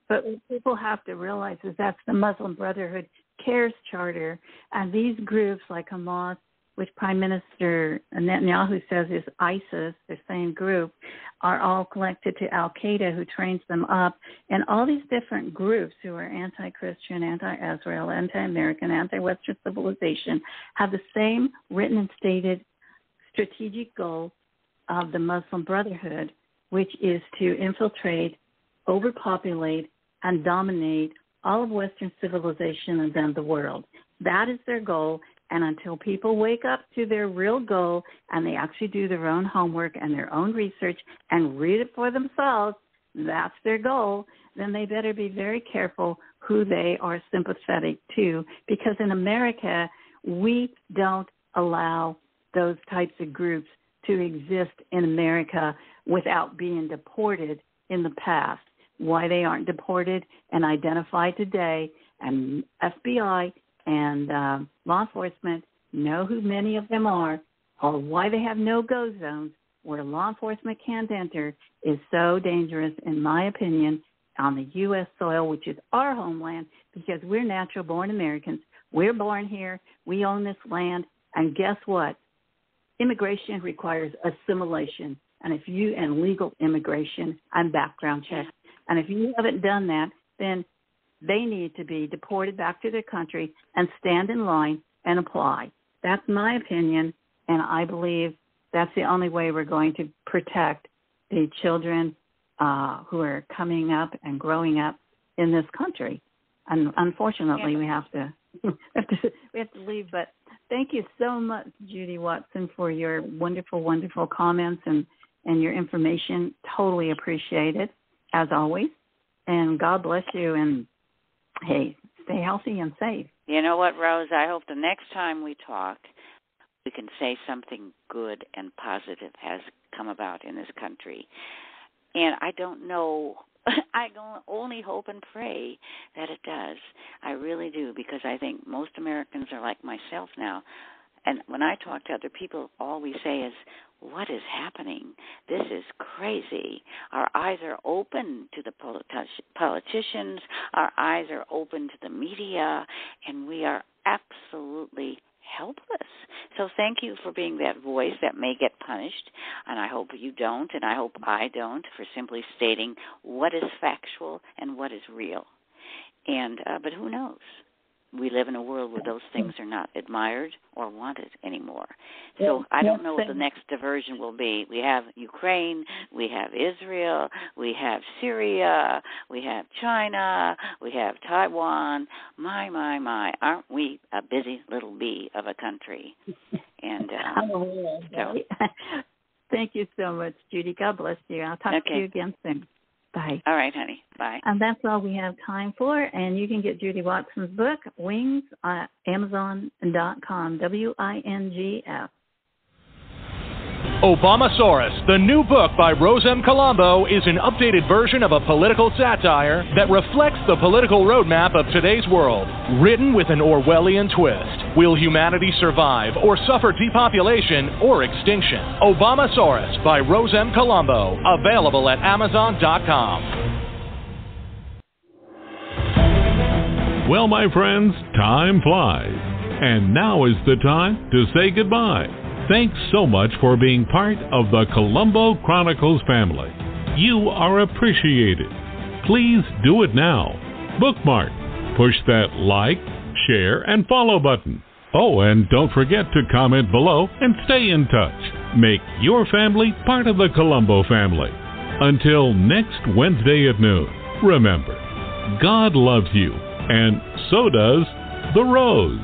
But what people have to realize is that's the Muslim Brotherhood Cares Charter, and these groups like Hamas, which Prime Minister Netanyahu says is ISIS, the same group, are all connected to Al-Qaeda, who trains them up. And all these different groups who are anti-Christian, anti-Israel, anti-American, anti-Western civilization have the same written and stated strategic goal of the Muslim Brotherhood, which is to infiltrate, overpopulate, and dominate all of Western civilization and then the world. That is their goal. And until people wake up to their real goal and they actually do their own homework and their own research and read it for themselves, that's their goal, then they better be very careful who they are sympathetic to. Because in America, we don't allow those types of groups to exist in America without being deported in the past. Why they aren't deported and identified today, and FBI and law enforcement know who many of them are, or why they have no-go zones where law enforcement can't enter, is so dangerous, in my opinion, on the U.S. soil, which is our homeland, because we're natural-born Americans. We're born here. We own this land. And guess what? Immigration requires assimilation, and legal immigration and background checks. And if you haven't done that, then they need to be deported back to their country and stand in line and apply. That's my opinion, and I believe that's the only way we're going to protect the children who are coming up and growing up in this country. And unfortunately, we have to leave. But thank you so much, Judy Watson, for your wonderful, wonderful comments and your information. Totally appreciate it, as always. And God bless you. And hey, stay healthy and safe. You know what, Rose? I hope the next time we talk, we can say something good and positive has come about in this country. And I don't know, I only hope and pray that it does. I really do, because I think most Americans are like myself now. And when I talk to other people, all we say is, what is happening? This is crazy. Our eyes are open to the politicians. Our eyes are open to the media, and we are absolutely helpless. So thank you for being that voice that may get punished, and I hope you don't, and I hope I don't, for simply stating what is factual and what is real. And but who knows? We live in a world where those things are not admired or wanted anymore. So I don't know what the next diversion will be. We have Ukraine, we have Israel, we have Syria, we have China, we have Taiwan. My, aren't we a busy little bee of a country? And so. Thank you so much, Judy. God bless you. I'll talk to you again soon. Bye. All right, honey. Bye. And that's all we have time for. And you can get Judy Watson's book, Wings, at Amazon.com, WINGS. Obamasaurus, the new book by Rose M. Colombo, is an updated version of a political satire that reflects the political roadmap of today's world, written with an Orwellian twist. Will humanity survive or suffer depopulation or extinction? Obamasaurus by Rose M. Colombo, available at Amazon.com. Well, my friends, time flies. And now is the time to say goodbye. Thanks so much for being part of the Colombo Chronicles family. You are appreciated. Please do it now. Bookmark. Push that like, share, and follow button. Oh, and don't forget to comment below and stay in touch. Make your family part of the Colombo family. Until next Wednesday at noon, remember, God loves you, and so does the Rose.